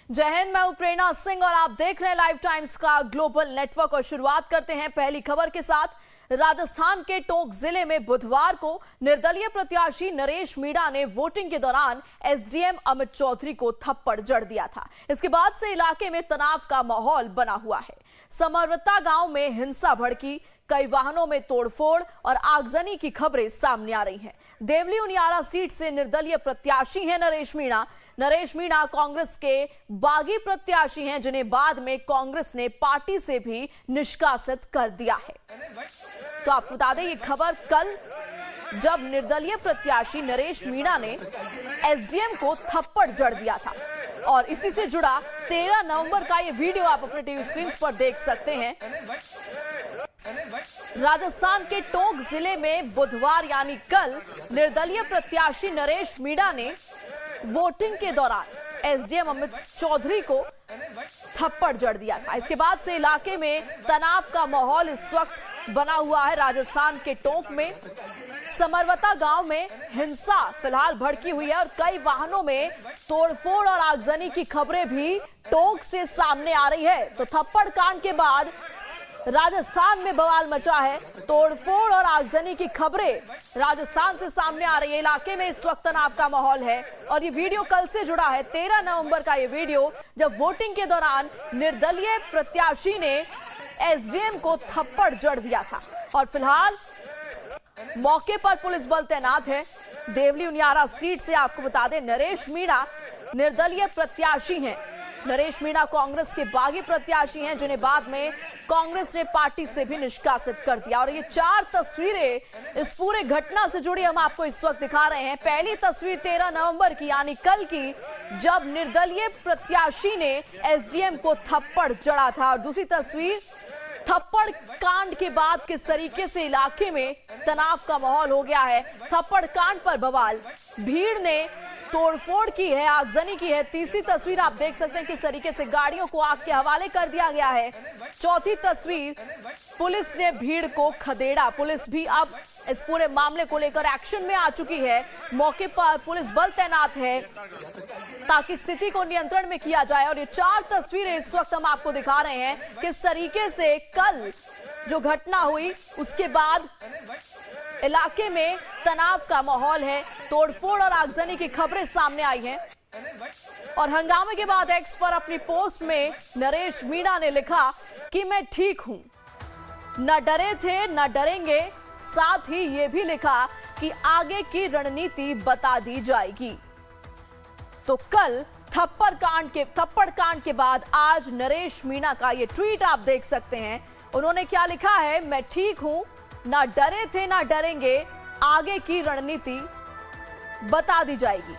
जय हिंद, मैं हूं प्रेरणा सिंह और आप देख रहे हैं लाइव टाइम्स का ग्लोबल नेटवर्क। और शुरुआत करते हैं पहली खबर के साथ। राजस्थान के टोंक जिले में बुधवार को निर्दलीय प्रत्याशी नरेश मीणा ने वोटिंग के दौरान एसडीएम अमित चौधरी को थप्पड़ जड़ दिया था। इसके बाद से इलाके में तनाव का माहौल बना हुआ है। समरवता गांव में हिंसा भड़की, कई वाहनों में तोड़फोड़ और आगजनी की खबरें सामने आ रही हैं। देवली उनियारा सीट से निर्दलीय प्रत्याशी हैं नरेश मीणा। नरेश मीणा कांग्रेस के बागी प्रत्याशी हैं, जिन्हें बाद में कांग्रेस ने पार्टी से भी निष्कासित कर दिया है। तो आपको बता दें, ये खबर कल जब निर्दलीय प्रत्याशी नरेश मीणा ने एसडीएम को थप्पड़ जड़ दिया था। और इसी से जुड़ा 13 नवंबर का ये वीडियो आप अपने टीवी स्क्रीन पर देख सकते हैं। राजस्थान के टोंक जिले में बुधवार यानी कल निर्दलीय प्रत्याशी नरेश मीणा ने वोटिंग के दौरान एसडीएम अमित चौधरी को थप्पड़ जड़ दिया था। इसके बाद से इलाके में तनाव का माहौल इस वक्त बना हुआ है। राजस्थान के टोंक में समरवता गांव में हिंसा फिलहाल भड़की हुई है और कई वाहनों में तोड़फोड़ और आगजनी की खबरें भी टोंक से सामने आ रही है। तो थप्पड़ कांड के बाद राजस्थान में बवाल मचा है। तोड़फोड़ और आगजनी की खबरें राजस्थान से सामने आ रही है। इलाके में इस वक्त तनाव का माहौल है और ये वीडियो कल से जुड़ा है, 13 नवंबर का ये वीडियो, जब वोटिंग के दौरान निर्दलीय प्रत्याशी ने एसडीएम को थप्पड़ जड़ दिया था। और फिलहाल मौके पर पुलिस बल तैनात है। देवली उनियारा सीट से आपको बता दें, नरेश मीणा निर्दलीय प्रत्याशी हैं। नरेश मीणा कांग्रेस के बागी प्रत्याशी हैं, जिन्हें बाद में कांग्रेस ने पार्टी से भी निष्कासित कर दिया। और ये 4 तस्वीरें इस पूरे घटना से जुड़ी हम आपको इस वक्त दिखा रहे हैं। पहली तस्वीर 13 नवंबर की यानी कल की, जब निर्दलीय प्रत्याशी ने एसडीएम को थप्पड़ जड़ा था। और दूसरी तस्वीर थप्पड़ कांड के बाद किस तरीके से इलाके में तनाव का माहौल हो गया है। थप्पड़ कांड पर बवाल, भीड़ ने तोड़फोड़ की है, आगजनी की है। तीसरी तस्वीर आप देख सकते हैं किस तरीके से गाड़ियों को आग के हवाले कर दिया गया है। चौथी तस्वीर, पुलिस ने भीड़ को खदेड़ा। पुलिस भी अब इस पूरे मामले को लेकर एक्शन में आ चुकी है। मौके पर पुलिस बल तैनात है ताकि स्थिति को नियंत्रण में किया जाए। और ये 4 तस्वीरें इस वक्त हम आपको दिखा रहे हैं किस तरीके से कल जो घटना हुई उसके बाद इलाके में तनाव का माहौल है। तोड़फोड़ और आगजनी की खबरें सामने आई हैं। और हंगामे के बाद एक्स पर अपनी पोस्ट में नरेश मीणा ने लिखा कि मैं ठीक हूं, न डरे थे न डरेंगे। साथ ही यह भी लिखा कि आगे की रणनीति बता दी जाएगी। तो कल थप्पड़ कांड के बाद आज नरेश मीणा का ये ट्वीट आप देख सकते हैं। उन्होंने क्या लिखा है, मैं ठीक हूं, ना डरे थे ना डरेंगे, आगे की रणनीति बता दी जाएगी।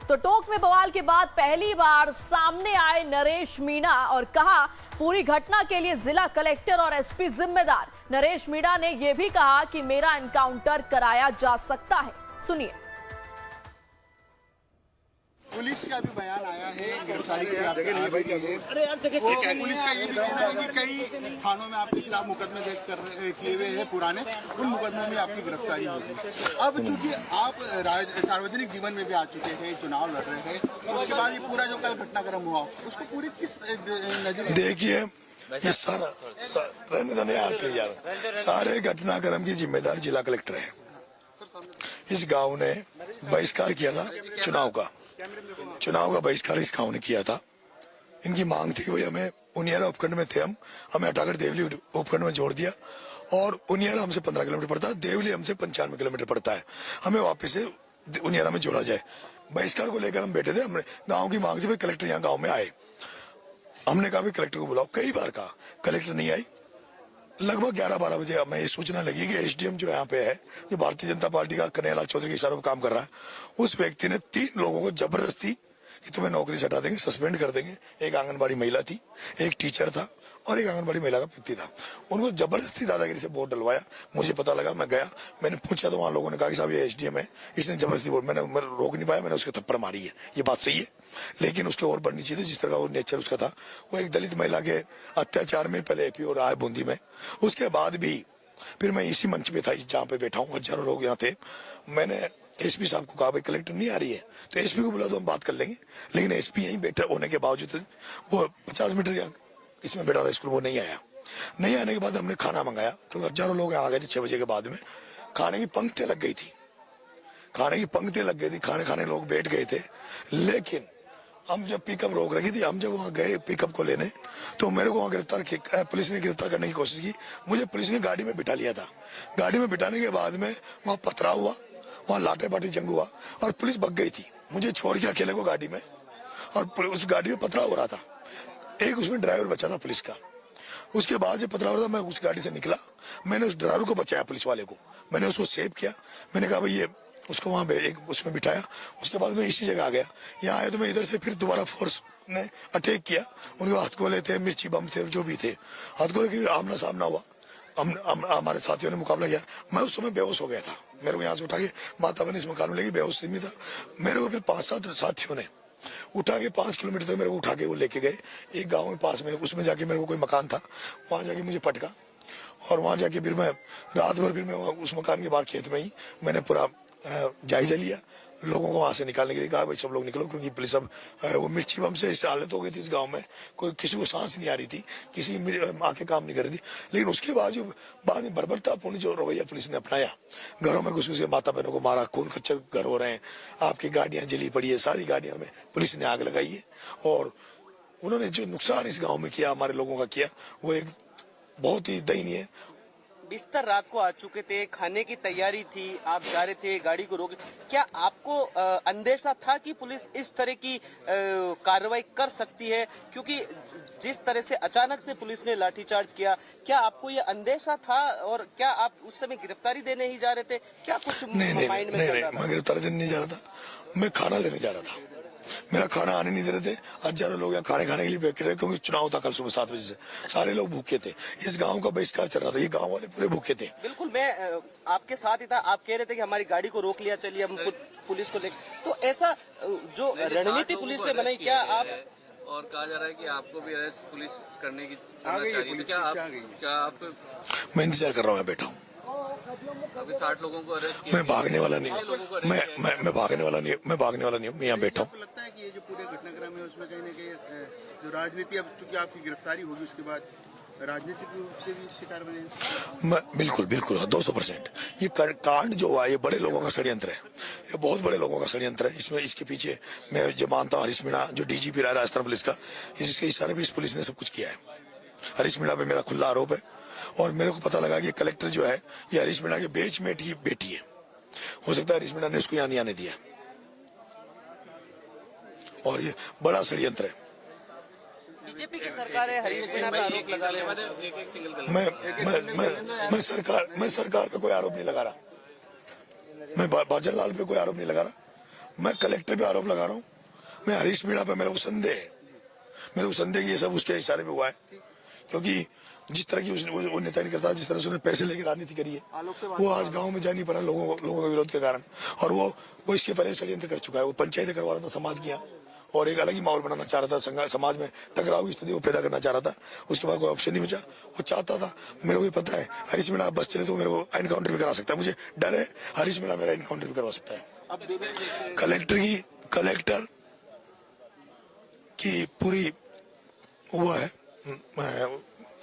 तो टोंक में बवाल के बाद पहली बार सामने आए नरेश मीणा और कहा पूरी घटना के लिए जिला कलेक्टर और एसपी जिम्मेदार। नरेश मीणा ने यह भी कहा कि मेरा एनकाउंटर कराया जा सकता है। सुनिए। पुलिस का भी बयान आया है, गिरफ्तारी की पुलिस का ये भी कहना है कि कई थानों में आपके खिलाफ मुकदमे दर्ज किए हुए हैं पुराने, उन मुकदमों में आपकी गिरफ्तारी होगी। अब चूंकि आप सार्वजनिक जीवन में भी आ चुके हैं, चुनाव लड़ रहे हैं, उसके बाद ये पूरा जो कल घटनाक्रम हुआ उसको पूरी किस नजर देखिए, ये सारे घटनाक्रम की जिम्मेदार जिला कलेक्टर है। इस गाँव ने बहिष्कार किया था चुनाव का बहिष्कार इस गाँव ने किया था। इनकी मांग थी भाई हमें उनियारा उपखंड में थे, हमें हटाकर देवली उपखंड में जोड़ दिया। और उनियारा हमसे 15 किलोमीटर पड़ता है, देवली हमसे 95 किलोमीटर पड़ता है, हमें वापस से उनियारा में जोड़ा जाए। बहिष्कार को लेकर हम बैठे थे। हमने गाँव की मांग थी भाई कलेक्टर यहाँ गाँव में आए। हमने कहा भाई कलेक्टर को बुलाओ, कई बार कहा, कलेक्टर नहीं आई। लगभग 11-12 बजे हमें ये सूचना लगी कि एसडीएम जो यहाँ पे है, जो भारतीय जनता पार्टी का कन्हैयालाल चौधरी के इशारों पर काम कर रहा है, उस व्यक्ति ने 3 लोगों को जबरदस्ती कि तुम्हें नौकरी से हटा देंगे, सस्पेंड कर देंगे। एक आंगनबाड़ी महिला थी, एक टीचर था और एक आंगनबाड़ी महिला का व्यक्ति था। उनको जबरदस्ती दादागिरी से वोट डलवाया। मुझे पता लगा, मैं गया, मैंने पूछा तो वहाँ लोगों ने कहा कि साहब ये एसडीएम है, इसने जबरदस्ती वोट, मैंने रोक नहीं पाया, मैंने उसके थप्पड़ मारी है। ये बात सही है, लेकिन उसके और बढ़नी चाहिए। जिस तरह का वो नेचर उसका था, वो एक दलित महिला के अत्याचार में पहले एपी हो रहा है बूंदी में, उसके बाद भी फिर मैं इसी मंच पे था जहाँ पे बैठा हूँ, हजारों लोग यहाँ थे। मैंने एसपी साहब को कहा भाई कलेक्टर नहीं आ रही है तो एसपी को बुला दो, हम बात कर लेंगे। लेकिन एसपी यहीं बैठा होने के बावजूद वो 50 मीटर या इसमें बैठा था स्कूल, वो नहीं आया। नहीं आने के बाद हमने खाना मंगाया क्योंकि हजारों लोग आ गए थे 6 बजे के बाद में। खाने की पंक्तियां लग गई थी, खाने खाने लोग बैठ गए थे। लेकिन हम जब पिकअप रोक रखी थी, हम जब वहां गए पिकअप को लेने तो मेरे को वहां पुलिस ने गिरफ्तार करने की कोशिश की। मुझे पुलिस ने गाड़ी में बिठा लिया था। गाड़ी में बिठाने के बाद में वहां पथराव हुआ, वहां लाठे बाटी जंग हुआ और पुलिस भग गई थी। मुझे छोड़ के अकेले को गाड़ी में, और उस गाड़ी में पथराव हो रहा था। एक उसमें ड्राइवर बचा था पुलिस का। उसके बाद जब पथराव हो रहा था, मैं उस गाड़ी से निकला, मैंने उस ड्राइवर को बचाया, पुलिस वाले को मैंने उसको सेव किया। मैंने कहा भाई ये उसको वहां पे एक उसमें बिठाया। उसके बाद मैं इसी जगह आ गया। यहाँ आया तो मैं इधर से फिर दोबारा फोर्स ने अटैक किया। उनके हथगोले थे, मिर्ची बम थे, जो भी थे। हथगोले की आमना सामना हुआ, हमारे साथियों ने मुकाबला किया। मैं उस समय बेहोश हो गया था। मेरे को यहाँ से उठा के माता बहन इस मकान में लेगी, बेहोश में था। मेरे को फिर 5-7 साथियों ने उठा के 5 किलोमीटर तक मेरे को उठा के वो लेके गए एक गांव में पास में। उसमें जाके मेरे को कोई मकान था, वहां जाके मुझे पटका और वहां जाके फिर मैं रात भर फिर मैं उस मकान के बाहर खेत में ही मैंने पूरा जायजा लिया। लोगों को वहां से निकालने के लिए कहा भाई सब लोग निकलो, क्योंकि पुलिस अब वो मिर्ची बम से इस हालत हो गई थी इस गांव में, कोई किसी को सांस नहीं आ रही थी, किसी आंखें काम नहीं कर रही थी। लेकिन उसके बाद में बर्बरतापूर्ण जो रवैया पुलिस ने अपनाया, घरों में घुस के माता बहनों को मारा, खून खच्चर घर हो रहे हैं, आपकी गाड़ियां जली पड़ी है, सारी गाड़ियों में पुलिस ने आग लगाई है। और उन्होंने जो नुकसान इस गाँव में किया, हमारे लोगों का किया, वो एक बहुत ही दयनीय है। बिस्तर रात को आ चुके थे, खाने की तैयारी थी, आप जा रहे थे, गाड़ी को रोके। क्या आपको अंदेशा था कि पुलिस इस तरह की कार्रवाई कर सकती है? क्योंकि जिस तरह से अचानक से पुलिस ने लाठीचार्ज किया, क्या आपको ये अंदेशा था? और क्या आप उस समय गिरफ्तारी देने ही जा रहे थे? क्या कुछ माइंड में चल रहा था? मैं गिरफ्तारी देने नहीं जा रहा था, मैं खाना लेने जा रहा था। मेरा खाना आने नहीं दे रहे थे। हजारों लोग यहाँ खाने खाने के लिए बैठ रहे, क्योंकि चुनाव था कल सुबह 7 बजे से। सारे लोग भूखे थे, इस गांव का बहिष्कार चल रहा था, ये गांव वाले पूरे भूखे थे। बिल्कुल, मैं आपके साथ ही था। आप कह रहे थे कि हमारी गाड़ी को रोक लिया, चलिए हम पुलिस को ले। तो ऐसा जो रणनीति पुलिस ने बनाई, क्या आप और कहा जा रहा है कि आपको भी अरेस्ट पुलिस करने की क्या आप? मैं इंतजार कर रहा हूँ, मैं बैठा हूँ। अभी 60 लोगों को अरेस्ट किया। मैं भागने वाला नहीं, मैं भागने वाला नहीं, मैं यहाँ बैठा हूँ। लगता है कि ये जो पूरे घटनाक्रम है उसमें कहीं ना कहीं जो राजनीति, अब चूंकि आपकी गिरफ्तारी होगी उसके बाद राजनीतिक रूप से भी शिकार बने। बिल्कुल 200%। ये कांड जो हुआ, ये बड़े लोगों का षड्यंत्र है, ये बहुत बड़े लोगों का षड्यंत्र है। इसमें इसके पीछे मैं जो मानता हूँ हरीश मीणा जो डीजीपी रहा राजस्थान पुलिस का, इसके इशारे पे इस पुलिस ने सब कुछ किया है। हरीश मीणा पे मेरा खुला आरोप है। और मेरे को पता लगा कि कलेक्टर जो है ये हरीश मीणा के बेचमेट की बेटी है। हो सकता है हरीश मीणा ने उसको यहाँ नहीं आने दिया, और ये बड़ा षड्यंत्र है। बीजेपी की सरकार है, हरीश मीणा पर आरोप लगा रहे हैं। मैं सरकार पे कोई आरोप नहीं लगा रहा, मैं बाजन लाल पे कोई आरोप नहीं लगा रहा, मैं कलेक्टर पे आरोप लगा रहा हूँ। मैं हरीश मीणा पे मेरे को संदेह ये सब उसके इशारे पे हुआ है। क्योंकि जिस तरह की वो नेता नहीं करता, जिस तरह से उसने पैसे लेकर राजनीति करी है, वो आज गांव में जा नहीं पा रहा लोगों के विरोध के कारण। और वो इसके पहले षड्यंत्र कर चुका है। वो पंचायतें करवा रहा था समाज की यहाँ, और एक अलग ही माहौल बनाना चाह रहा था, समाज में टकराव की स्थिति वो पैदा करना चाह रहा था। उसके बाद कोई ऑप्शन नहीं बचा। वो चाहता था, मेरे को भी पता है, हरीश मीणा बस चले तो मेरे को एनकाउंटर भी करा सकता है। मुझे डर है हरीश मीणा मेरा एनकाउंटर भी करवा सकता है। कलेक्टर की पूरी वो है,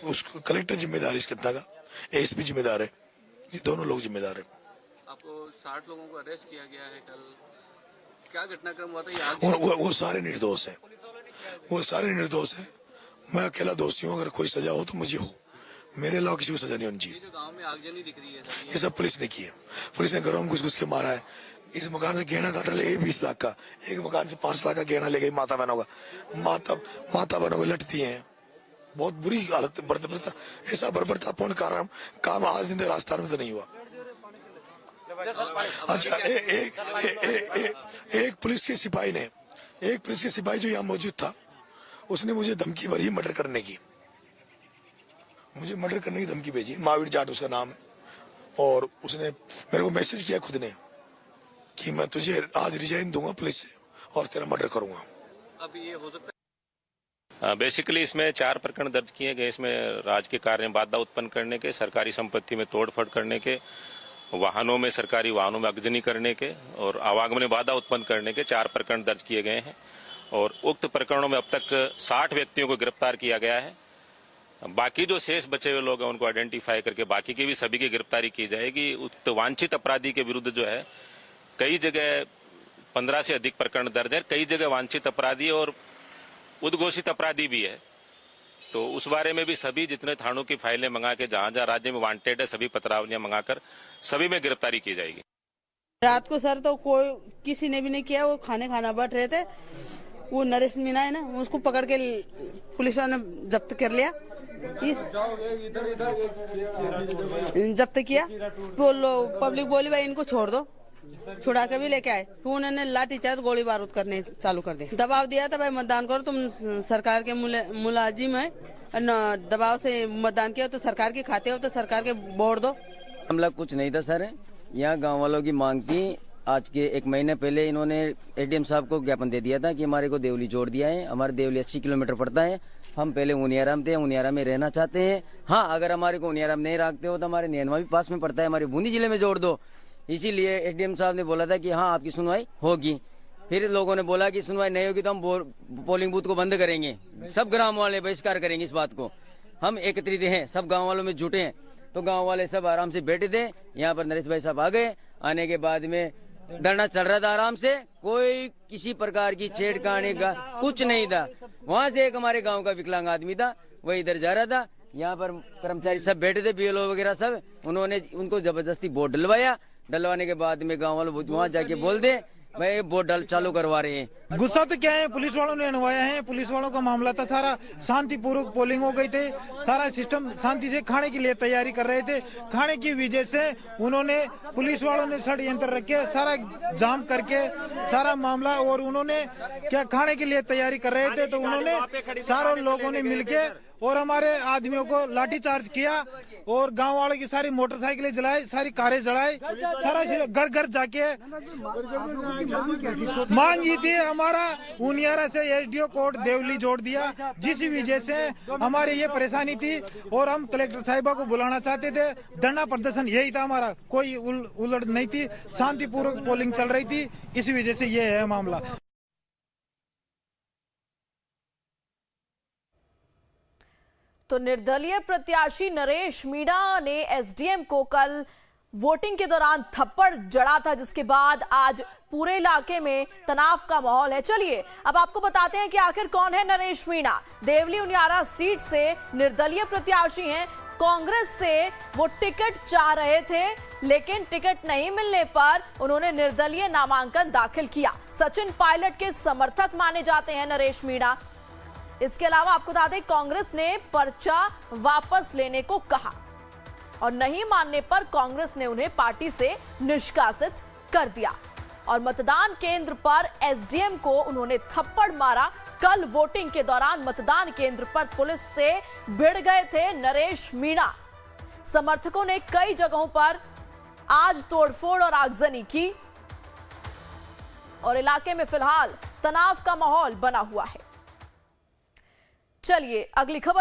उसको कलेक्टर जिम्मेदार इस घटना का, एसपी जिम्मेदार है, ये दोनों लोग जिम्मेदार है। आपको 60 लोगों को अरेस्ट किया गया है कल, क्या घटनाक्रम हुआ था? वो सारे निर्दोष हैं, वो सारे निर्दोष हैं। मैं अकेला दोषी हूँ। अगर कोई सजा हो तो मुझे हो, मेरे अलावा किसी को सजा नहीं होनी चाहिए। जो गांव में आगजनी दिख रही है ये सब पुलिस ने की है। पुलिस ने घरों में घुस के मारा है। इस मकान से गहना काटा ले 20 लाख का, एक मकान से 5 लाख का गहना ले गई माता बहनों का। माता बहनों को लटती है, बहुत बुरी हालत। ऐसा बर्बरतापूर्ण काम आज दिन तक राजस्थान में तो नहीं हुआ। अच्छा, एक पुलिस के सिपाही जो यहाँ मौजूद था, उसने मुझे धमकी भरी मर्डर करने की, धमकी भेजी। महावीर जाट उसका नाम है, और उसने मेरे को मैसेज किया खुद ने कि मैं तुझे आज रिजाइन दूंगा पुलिस से और तेरा मर्डर करूंगा। अभी ये हो सकता है बेसिकली इसमें 4 प्रकरण दर्ज किए गए। इसमें राज्य के कार्य में बाधा उत्पन्न करने के, सरकारी संपत्ति में तोड़फोड़ करने के वाहनों में, सरकारी वाहनों में अगजनी करने के और आवागमन में बाधा उत्पन्न करने के 4 प्रकरण दर्ज किए गए हैं और उक्त प्रकरणों में अब तक 60 व्यक्तियों को गिरफ्तार किया गया है। बाकी जो शेष बचे हुए लोग हैं उनको आइडेंटिफाई करके बाकी की भी सभी की गिरफ्तारी की जाएगी। उक्त वांछित अपराधी के विरुद्ध जो है कई जगह 15 से अधिक प्रकरण दर्ज है, कई जगह वांछित अपराधी और उद्घोषित अपराधी भी है। तो उस बारे में भी सभी जितने थानों की फाइलें मंगा के जहां जहां राज्य में वांटेड है सभी पत्रावलियां मंगाकर सभी में गिरफ्तारी की जाएगी। रात को सर तो कोई किसी ने भी नहीं किया, वो खाना बैठ रहे थे, वो नरेश मीणा है ना, उसको पकड़ के पुलिस वालों ने जब्त कर लिया, जब्त किया। बोलो पब्लिक बोली भाई इनको छोड़ दो, छुड़ा के भी लेके आए। फिर उन्होंने लाठी चार्ज गोली बारूद करने चालू कर दिया। दबाव दिया था भाई मतदान करो, तुम सरकार के मुलाजिम है, दबाव से मतदान किया तो सरकार के खाते हो तो सरकार के वोट दो। मामला कुछ नहीं था सर, यहाँ गांव वालों की मांग थी। आज के 1 महीने पहले इन्होंने एडीएम साहब को ज्ञापन दे दिया था कि हमारे को देवली जोड़ दिया है। हमारे देवली 80 किलोमीटर पड़ता है, हम पहले उनियारा में थे, उनियारा में रहना चाहते हैं। हाँ, अगर हमारे को उनियारा में नहीं रखते हो तो हमारे नैनवा भी पास में पड़ता है, हमारे बूंदी जिले में जोड़ दो। इसीलिए एसडीएम साहब ने बोला था कि हाँ आपकी सुनवाई होगी। फिर लोगों ने बोला कि सुनवाई नहीं होगी तो हम पोलिंग बूथ को बंद करेंगे, सब ग्राम वाले बहिष्कार करेंगे इस बात को। हम एकत्रित हैं, सब गांव वालों में जुटे हैं, तो गांव वाले सब आराम से बैठे थे। यहाँ पर नरेश भाई साहब आ गए, आने के बाद में धरना चल रहा था आराम से, कोई किसी प्रकार की छेड़खानी का कुछ नहीं था। वहाँ से एक हमारे गांव का विकलांग आदमी था, वह इधर जा रहा था। यहाँ पर कर्मचारी सब बैठे थे, बीएलओ वगैरह सब, उन्होंने उनको जबरदस्ती वोट डलवाया। डलवाने के बाद में गांव वालों वहाँ जाके बोल दे भाई वोट डाल चालू करवा रहे हैं। गुस्सा तो क्या है, पुलिस वालों ने अनवाया है, पुलिस वालों का मामला था। सारा शांतिपूर्वक पोलिंग हो गई थे, सारा सिस्टम शांति से, खाने के लिए तैयारी कर रहे थे। खाने की वजह से उन्होंने, पुलिस वालों ने षड्यंत्र रखे, सारा जाम करके सारा मामला, और उन्होंने क्या खाने के लिए तैयारी कर रहे थे, तो उन्होंने सारों लोगों ने मिलके और हमारे आदमियों को लाठीचार्ज किया और गांव वालों की सारी मोटरसाइकिलें जलाई, सारी कारें जलाई, सारा घर घर जाके मांग ये थी। हमारा उनियारा से एसडीओ कोर्ट देवली जोड़ दिया, जिस वजह से हमारी ये परेशानी थी और हम कलेक्टर साहिबा को बुलाना चाहते थे। धरना प्रदर्शन यही था हमारा, कोई उलट नहीं थी, शांतिपूर्वक पोलिंग चल रही थी, इस वजह से ये है मामला। तो निर्दलीय प्रत्याशी नरेश मीणा ने एसडीएम को कल वोटिंग के दौरान थप्पड़ जड़ा था, जिसके बाद आज पूरे इलाके में तनाव का माहौल है। चलिए अब आपको बताते हैं कि आखिर कौन है नरेश मीणा। देवली उनियारा सीट से निर्दलीय प्रत्याशी हैं। कांग्रेस से वो टिकट चाह रहे थे, लेकिन टिकट नहीं मिलने पर उन्होंने निर्दलीय नामांकन दाखिल किया। सचिन पायलट के समर्थक माने जाते हैं नरेश मीणा। इसके अलावा आपको बता दें, कांग्रेस ने पर्चा वापस लेने को कहा और नहीं मानने पर कांग्रेस ने उन्हें पार्टी से निष्कासित कर दिया और मतदान केंद्र पर एसडीएम को उन्होंने थप्पड़ मारा। कल वोटिंग के दौरान मतदान केंद्र पर पुलिस से भिड़ गए थे नरेश मीणा। समर्थकों ने कई जगहों पर आज तोड़फोड़ और आगजनी की और इलाके में फिलहाल तनाव का माहौल बना हुआ है। चलिए अगली खबर